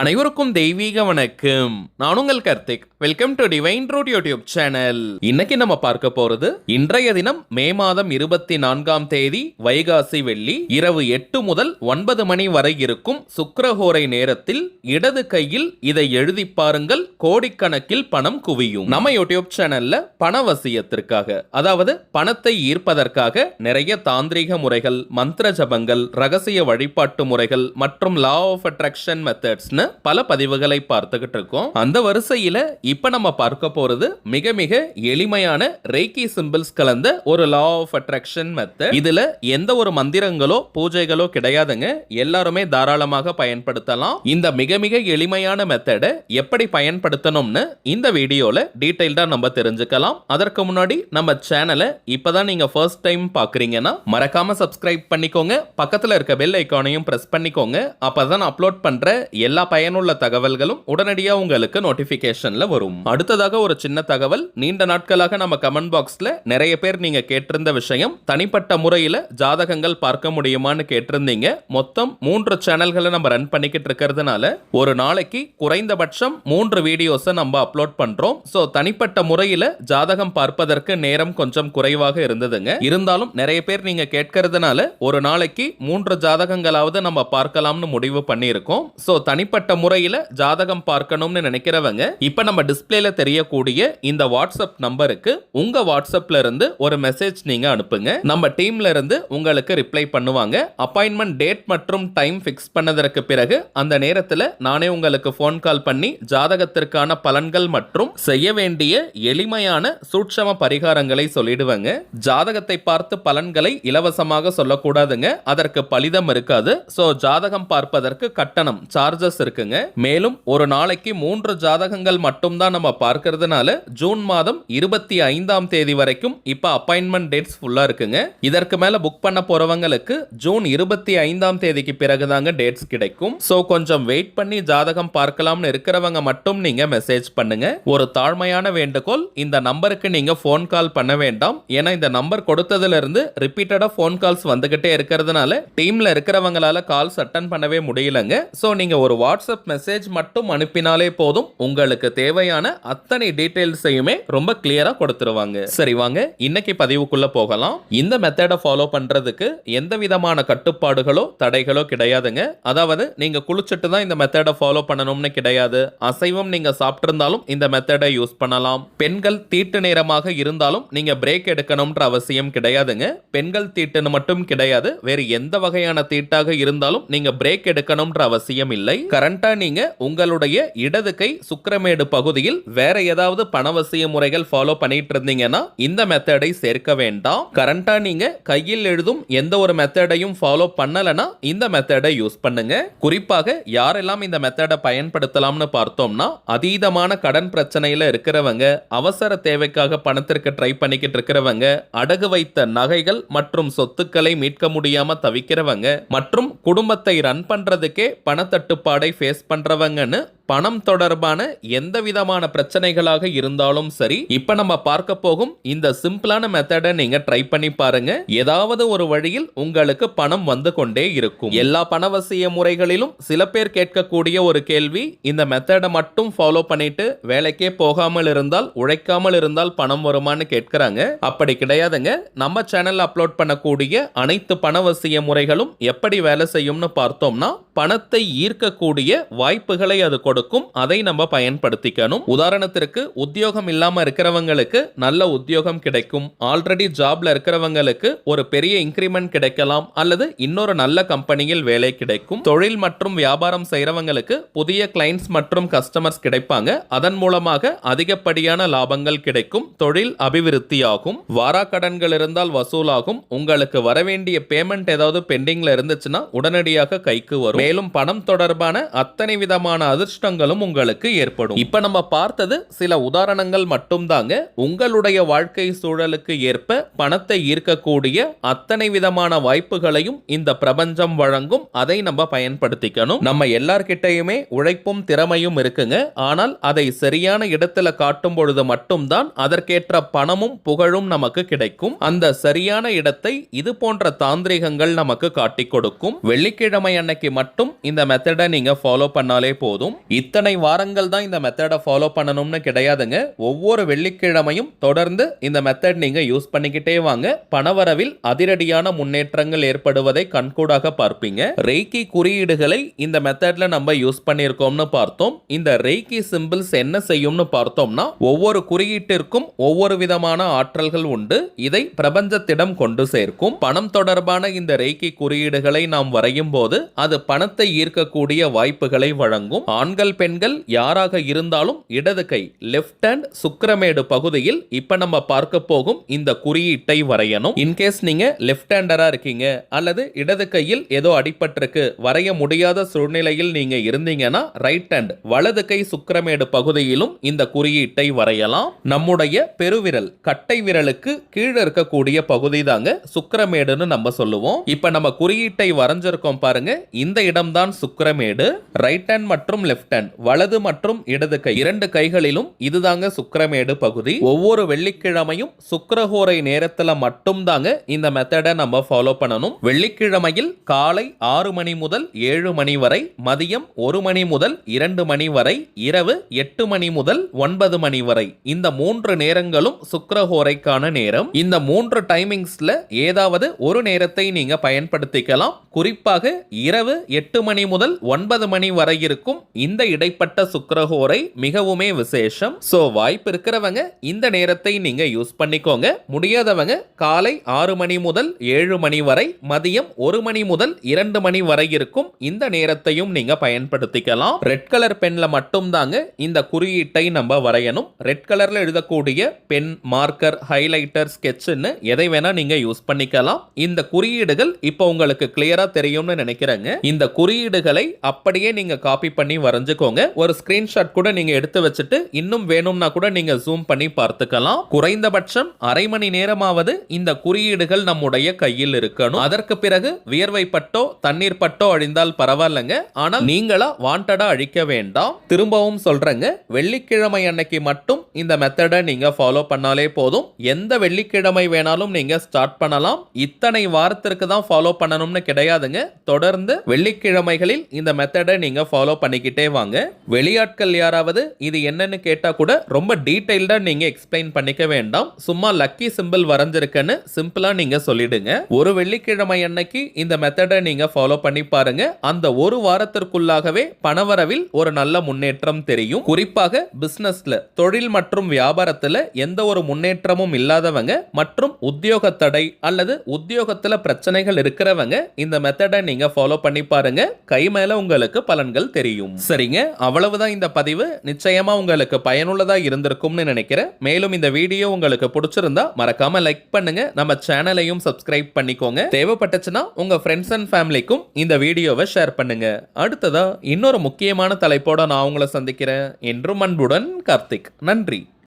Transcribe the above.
அனைவருக்கும் தெய்வீக வணக்கம். நான் உங்கள் Karthik. Welcome to Divine Root YouTube channel. இன்னைக்கு நம்ம பார்க்க போறது இன்றைய தினம் மே மாதம் 24ஆம் தேதி வைகாசி வெள்ளி இரவு 8 முதல் 9 மணி வரை இருக்கும் சுக்கிரஹோரை நேரத்தில் இடது கையில் இதை எழுதி பாருங்கள், கோடிக்கணக்கில் பணம் குவியும். நம்ம யூடியூப் சேனல்ல பணவசியத்திற்காக, அதாவது பணத்தை ஈர்ப்பதற்காக நிறைய தாந்திரிக முறைகள், மந்திர ஜபங்கள், ரகசிய வழிபாட்டு முறைகள் மற்றும் லா ஆஃப் அட்ராக்ஷன் மெத்தட்ஸ் பல பதிவுகளை பார்த்துக்கிட்டு இருக்கோம். அந்த வரிசையில இப்ப நம்ம பார்க்க போறது மிக மிக எளிமையான ரேக்கி சிம்பிள்ஸ் கலந்த ஒரு லா ஆஃப் அட்ராக்ஷன் மெத்தட். இதுல எந்த ஒரு மந்திரங்களோ பூஜைகளோ கிடையாதுங்க. எல்லாருமே தாராளமாக பயன்படுத்தலாம். இந்த மிக மிக எளிமையான மெத்தடை எப்படி பயன்படுத்தணும்னு இந்த வீடியோல டீடைல்டா நம்ம தெரிஞ்சுக்கலாம். அதற்கு முன்னாடி நம்ம சேனலை இப்பதான் நீங்க ஃபர்ஸ்ட் டைம் பாக்குறீங்கன்னா மறக்காம சப்ஸ்கிரைப் பண்ணிக்கோங்க. பக்கத்துல இருக்க பெல் ஐகானையும் பிரஸ் பண்ணிக்கோங்க. அப்பதான் அப்லோட் பண்ற எல்லா பயனுள்ள தகவல்களும் உடனடியாக உங்களுக்கு நோட்டிபிகேஷன்ல வரும். அடுத்ததாக ஒரு சின்ன தகவல். நீண்ட நாட்களாக நம்ம கமெண்ட் பாக்ஸ்ல நிறைய பேர் நீங்க கேட்டிருந்த விஷயம், தனிப்பட்ட முறையில் ஜாதகங்கள் பார்க்க முடியுமான்னு கேட்டிருந்தீங்க. மொத்தம் 3 சேனல்களை நம்ம ரன் பண்ணிக்கிட்டு இருக்கிறதுனால ஒரு நாளைக்கு குறைந்தபட்சம் 3 வீடியோஸை நம்ம அப்லோட் பண்றோம். ஸோ தனிப்பட்ட முறையில் ஜாதகம் பார்ப்பதற்கு நேரம் கொஞ்சம் குறைவாக இருந்ததுங்க. இருந்தாலும் நிறைய பேர் நீங்க கேட்கறதுனால ஒரு நாளைக்கு 3 ஜாதகங்களாவது நம்ம பார்க்கலாம்னு முடிவு பண்ணியிருக்கோம். ஸோ தனிப்பட்ட முறையில் ஜாதகம் பார்க்கணும்னு நினைக்கிறவங்க இப்ப நம்ம டிஸ்பிளேல தெரியக்கூடிய இந்த வாட்ஸ்அப் நம்பருக்கு உங்க வாட்ஸ்அப்ல இருந்து ஒரு மெசேஜ் நீங்க அனுப்புங்க. நம்ம டீம்ல இருந்து உங்களுக்கு ரிப்ளை பண்ணுவாங்க. அப்பாயின்மெண்ட் டேட் மற்றும் டைம் ஃபிக்ஸ் பண்ணதற்கு பிறகு அந்த நேரத்தில் நானே உங்களுக்கு ஃபோன் கால் பண்ணி ஜாதகத்திற்கான பலன்கள் மற்றும் செய்ய வேண்டிய எளிமையான சூட்சம பரிகாரங்களை சொல்லிடுவாங்க. ஜாதகத்தை பார்த்து பலன்களை இலவசமாக சொல்லக்கூடாதுங்க. அதற்கு பலிதம் இருக்காது. ஸோ ஜாதகம் பார்ப்பதற்கு கட்டணம் சார்ஜஸ் இருக்குங்க. மேலும் ஒரு நாளைக்கு 3 ஜாதகங்கள் மட்டும் தான் நம்ம பார்க்கிறதுனால ஜூன் மாதம் 25ஆம் தேதி வரைக்கும் இப்ப அப்பாயின்மெண்ட் டேட்ஸ் ஃபுல்லா இருக்குங்க. இதற்கு மேல புக் பண்ண போறவங்களுக்கு ஜூன் 25ஆம் தேதிக்கு பிறகுதாங்க டேட்ஸ் கிடைக்கும். சோ கொஞ்சம் வெயிட் பண்ணி ஜாதகம் பார்க்கலாம்னு இருக்கிறவங்க மட்டும் நீங்க மெசேஜ் பண்ணுங்க. ஒரு தாழ்மையான வேண்டுகோள், இந்த நம்பருக்கு நீங்க போன் கால் பண்ண வேண்டாம். ஏன்னா இந்த நம்பர் கொடுத்ததுல இருந்து ரிப்பீட்டடா போன் கால்ஸ் வந்துகிட்டே இருக்கிறதுனால டீம்ல இருக்கிறவங்களால கால்ஸ் அட்டன் பண்ணவே முடியலங்க. சோ நீங்க ஒரு வாட்ஸ்அப் மெசேஜ் மட்டும் அனுப்பினாலே போதும், உங்களுக்கு தேவையான அத்தனை டீடைல்ஸையுமே ரொம்ப கிளியரா கொடுத்துருவாங்க. சரி வாங்க இன்னைக்கு பதிவுக்குள்ள போகலாம். இந்த மெத்தடை ஃபாலோ பண்றதுக்கு எந்த விதமான கட்டுப்பாடுகளோ தடைகளோ கிடையாதுங்க. அதாவது நீங்க குளிச்சுட்டு தான் இந்த மெத்தடை ஃபாலோ பண்ணணும்னு கிடையாது. அசைவம் நீங்க சாப்பிட்டிருந்தாலும் இந்த மெத்தடை யூஸ் பண்ணலாம். பெண்கள் தீட்டு நேரமாக இருந்தாலும் நீங்க பிரேக் எடுக்கணும்ன்ற அவசியம் கிடையாதுங்க. பெண்கள் தீட்டுன்னு மட்டும் கிடையாது, வேறு எந்த வகையான தீட்டாக இருந்தாலும் நீங்க பிரேக் எடுக்கணும்ன்ற அவசியம் இல்லை. கரண்டா நீங்க உங்களுடைய இடது கை சுக்கிரமேடு பகுதியில் வேற ஏதாவது பணவசிய முறைகள் ஃபாலோ பண்ணிட்டு இருந்தீங்கன்னா இந்த மெத்தடை சேர்க்க வேண்டாம். கரண்டா நீங்க கையில் எழுதும் எந்த ஒரு மெத்தடையும் ஃபாலோ பண்ணலனா இந்த மெத்தடை யூஸ் பண்ணுங்க. குறிப்பாக யாரெல்லாம் இந்த மெத்தடை பயன்படுத்தலாம்னு பார்த்தோம்னா, அதீதமான கடன் பிரச்சனையில இருக்கிறவங்க, அவசர தேவைக்காக பணத்திற்கு ட்ரை பண்ணிக்கிட்டு இருக்கிறவங்க, அடகு வைத்த நகைகள் மற்றும் சொத்துக்களை மீட்க முடியாம தவிக்கிறவங்க, மற்றும் குடும்பத்தை ரன் பண்றதுக்கே பணத்தட்டுப்பாடை ஃபேஸ் பண்றவங்கன்னு பணம் தொடர்பான எந்த விதமான பிரச்சனைகளாக இருந்தாலும் சரி, இப்ப நம்ம பார்க்க போகும் இந்த சிம்பிளான மெத்தடை நீங்க ட்ரை பண்ணி பாருங்க. ஏதாவது ஒரு வழியில் உங்களுக்கு பணம் வந்து கொண்டே இருக்கும். எல்லா பணவசிய முறைகளிலும் சில பேர் கேட்கக்கூடிய ஒரு கேள்வி, இந்த மெத்தடை மட்டும் ஃபாலோ பண்ணிட்டு வேலைக்கே போகாமல் இருந்தால், உழைக்காமல் இருந்தால் பணம் வருமானு கேட்கிறாங்க. அப்படி கிடையாதுங்க. நம்ம சேனல்ல அப்லோட் பண்ணக்கூடிய அனைத்து பணவசிய முறைகளும் எப்படி வேலை செய்யும்னு பார்த்தோம்னா, பணத்தை ஈர்க்கக்கூடிய வாய்ப்புகளை அது கொடுக்கும். அதை நம்ம பயன்படுத்திக்கணும். உதாரணத்திற்கு உத்தியோகம் இல்லாம இருக்கிறவங்களுக்கு நல்ல உத்தியோகம் கிடைக்கும். ஆல்ரெடி ஜாப்ல இருக்கிறவங்களுக்கு ஒரு பெரிய இன்கிரிமெண்ட் கிடைக்கலாம், அல்லது இன்னொரு நல்ல கம்பெனியில் வேலை கிடைக்கும். தொழில் மற்றும் வியாபாரம் செய்யறவங்களுக்கு புதிய கிளைண்ட்ஸ் மற்றும் கஸ்டமர்ஸ் கிடைப்பாங்க. அதன் மூலமாக அதிகப்படியான லாபங்கள் கிடைக்கும். தொழில் அபிவிருத்தியாகும். வாராக்கடன்கள் இருந்தால் வசூலாகும். உங்களுக்கு வரவேண்டிய பேமெண்ட் ஏதாவது பெண்டிங்ல இருந்துச்சுன்னா உடனடியாக கைக்கு வரும். மேலும் பணம் தொடர்பான அத்தனை விதமான அதிர்ஷ்ட அதிர்ஷ்டங்களும் உங்களுக்கு ஏற்படும். இப்ப நம்ம பார்த்தது சில உதாரணங்கள் மட்டும் தாங்க. உங்களுடைய வாழ்க்கை சூழலுக்கு ஏற்ப பணத்தை ஈர்க்கக்கூடிய அத்தனை விதமான வாய்ப்புகளையும் இந்த பிரபஞ்சம் வழங்கும். அதை நம்ம பயன்படுத்திக்கணும். நம்ம எல்லார்கிட்டயுமே உழைப்பும் திறமையும் இருக்குங்க. ஆனால் அதை சரியான இடத்துல காட்டும் பொழுது மட்டும்தான் அதற்கேற்ற பணமும் புகழும் நமக்கு கிடைக்கும். அந்த சரியான இடத்தை இது போன்ற தாந்திரிகங்கள் நமக்கு காட்டி கொடுக்கும். வெள்ளிக்கிழமை அன்னைக்கு மட்டும் இந்த மெத்தடை நீங்க ஃபாலோ பண்ணாலே போதும். இத்தனை வாரங்கள் தான் இந்த மெத்தடை ஃபாலோ பண்ணணும்னு கிடையாதுங்க. ஒவ்வொரு வெள்ளிக்கிழமையும் தொடர்ந்து இந்த மெத்தட் நீங்க யூஸ் பண்ணிக்கிட்டே வாங்க. பணவரவில் அதிரடியான முன்னேற்றங்கள் ஏற்படுவதை கண்கூடாக பார்ப்பீங்க. ரெய்கி குறியீடுகளை இந்த மெத்தட்ல நம்ம யூஸ் பண்ணியிருக்கோம்னு பார்த்தோம். இந்த ரெய்கி சிம்பிள்ஸ் என்ன செய்யும்னு பார்த்தோம்னா, ஒவ்வொரு குறியீட்டிற்கும் ஒவ்வொரு விதமான ஆற்றல்கள் உண்டு. இதை பிரபஞ்சத்திடம் கொண்டு சேர்க்கும். பணம் தொடர்பான இந்த ரெய்கி குறியீடுகளை நாம் வரையும் போது அது பணத்தை ஈர்க்கக்கூடிய வாய்ப்புகளை வழங்கும். ஆண்கள் பெண்கள் யாராக இருந்தாலும் இடது கை லெஃப்ட் ஹேண்ட் சுக்கிரமேடு பகுதியில் இப்ப நம்ம பார்க்க போகும் இந்த குறியீட்டை வரையணும். இன்கேஸ் நீங்க லெஃப்ட் ஹேண்டரா இருக்கீங்க அல்லது இடது கையில் ஏதோ அடிபட்டிருக்கு, வரைய முடியாத சூழ்நிலையில் நீங்க இருந்தீங்கன்னா ரைட் ஹேண்ட் வலது கை சுக்கிரமேடு பகுதியிலும் இந்த குறியீட்டை வரையலாம். நம்முடைய பெருவிரல் கட்டை விரலுக்கு கீழே இருக்கக்கூடிய பகுதி தாங்க சுக்கிரமேடுன்னு நம்ம சொல்லுவோம். இப்ப நம்ம குறியீட்டை வரைஞ்சிருக்கோம் பாருங்க. இந்த இடம்தான் சுக்கிரமேடு. ரைட் ஹேண்ட் மற்றும் லெஃப்ட் ஹேண்ட் வலது மற்றும் இடது கை இரண்டு கைகளிலும் இதுதாங்க சுக்கிரமேடு பகுதி. ஒவ்வொரு வெள்ளிக்கிழமையும் சுக்கிரஹோரை நேரத்துல மட்டும் தாங்க இந்த மெத்தடை நம்ம ஃபாலோ பண்ணணும். வெள்ளிக்கிழமையில் காலை 6 மணி முதல் 7 மணி வரை, மதியம் 1 மணி முதல் 2 மணி வரை, இரவு 8 மணி முதல் 9 மணி வரை, இந்த 3 நேரங்களும் சுக்கிரஹோரைக்கான நேரம். இந்த 3 டைமிங்ஸ்ல ஏதாவது ஒரு நேரத்தை நீங்க பயன்படுத்திக்கலாம். குறிப்பாக இரவு 8 மணி முதல் 9 மணி வரை இருக்கும் இந்த இடைப்பட்ட சுக்கிரஹோரை மிகவுமே விசேஷம். சோ வாய்ப்பு இருக்கிறவங்க இந்த நேரத்தை நீங்க யூஸ் பண்ணிக்கோங்க. முடியாதவங்க காலை 6 மணி முதல் 7 மணி வரை, மதியம் 1 மணி முதல் 2 மணி வரை இருக்கும் இந்த நேரத்தையும் நீங்க பயன்படுத்திக்கலாம். ரெட் கலர் பென்ல மட்டும் தாங்க இந்த குறியீட்டை நம்ம வரையணும். ரெட் கலர்ல எழுதக்கூடிய பென், மார்க்கர், ஹைலைட்டர், ஸ்கெட்ச்னு எதை வேணா நீங்க யூஸ் பண்ணிக்கலாம். இந்த குறியீடுகள் இப்போ உங்களுக்கு கிளியரா தெரியும்னு நினைக்கிறேங்க. இந்த குறியீடுகளை அப்படியே நீங்க காப்பி பண்ணி வரைஞ்சுக்கோங்க. ஒரு ஸ்கிரீன்ஷாட் கூட நீங்க எடுத்து வச்சுட்டு இன்னும் வேணும்னா கூட நீங்க ஜூம் பண்ணி பார்த்துக்கலாம். குறைந்தபட்சம் அரை மணி நேரமாவது இந்த குறியீடுகள் நம்முடைய கையில் இருக்கணும். அதற்கு பிறகு வியர்வை பட்டோ தண்ணீர் பட்டோ அழிந்தால் பரவாயில்லைங்க. ஆனால் நீங்களா வாண்டடா அழிக்க வேண்டாம். திரும்பவும் சொல்றேங்க, வெள்ளிக்கிழமை அன்னைக்கு மட்டும் இந்த மெத்தடை நீங்க ஃபாலோ பண்ணாலே போதும். எந்த வெள்ளிக்கிழமை வேணாலும் நீங்க ஸ்டார்ட் பண்ணலாம். இத்தனை வாரத்திற்கு தான் ஃபாலோ பண்ணணும்னு கிடையாதுங்க. தொடர்ந்து வெள்ளிக்கிழமைகளில் இந்த மெத்தடை நீங்க ஃபாலோ பண்ணிக்கிட்டே வாங்க. வெளியாட்கள் யாராவது இது என்னன்னு கேட்டா கூட ரொம்ப டீடைல்டா நீங்க எக்ஸ்பிளைன் பண்ணிக்க வேண்டாம். சும்மா லக்கி சிம்பிள் வரைஞ்சிருக்கேன்னு சிம்பிளா நீங்க சொல்லிடுங்க. ஒரு வெள்ளிக்கிழமை அன்னைக்கு இந்த மெத்தடை நீங்க ஃபாலோ பண்ணி பாருங்க. அந்த ஒரு வாரத்திற்குள்ளாகவே பணவரவில் ஒரு நல்ல முன்னேற்றம் தெரியும். குறிப்பாக பிசினஸ்ல, தொழில் மற்றும் வியாபாரத்துல எந்த ஒரு முன்னேற்றமும் இல்லாதவங்க மற்றும் உத்தியோக தடை அல்லது உத்தியோகத்துல பிரச்சனைகள் இருக்கிறவங்க இந்த மெத்தடை நீங்க ஃபாலோ பண்ணி பாருங்க. கை மேல உங்களுக்கு பலன்கள் தெரியும். சரிங்க, அவ்வளவுதான் இந்த பதிவு. நிச்சயமா உங்களுக்கு பயனுள்ளதா இருந்திருக்கும்னு நினைக்கிறேன். மேலும் இந்த வீடியோ உங்களுக்கு பிடிச்சிருந்தா மறக்காம லைக் பண்ணுங்க. நம்ம சேனலையும் சப்ஸ்கிரைப் பண்ணிக்கோங்க. தேவைப்பட்டுச்சுன்னா உங்க ஃப்ரெண்ட்ஸ் அண்ட் ஃபேமிலிக்கும் இந்த வீடியோவை ஷேர் பண்ணுங்க. அடுத்ததா இன்னொரு முக்கியமான தலைப்போட நான் உங்களை சந்திக்கிறேன். என்றும் அன்புடன் கார்த்திக். நன்றி.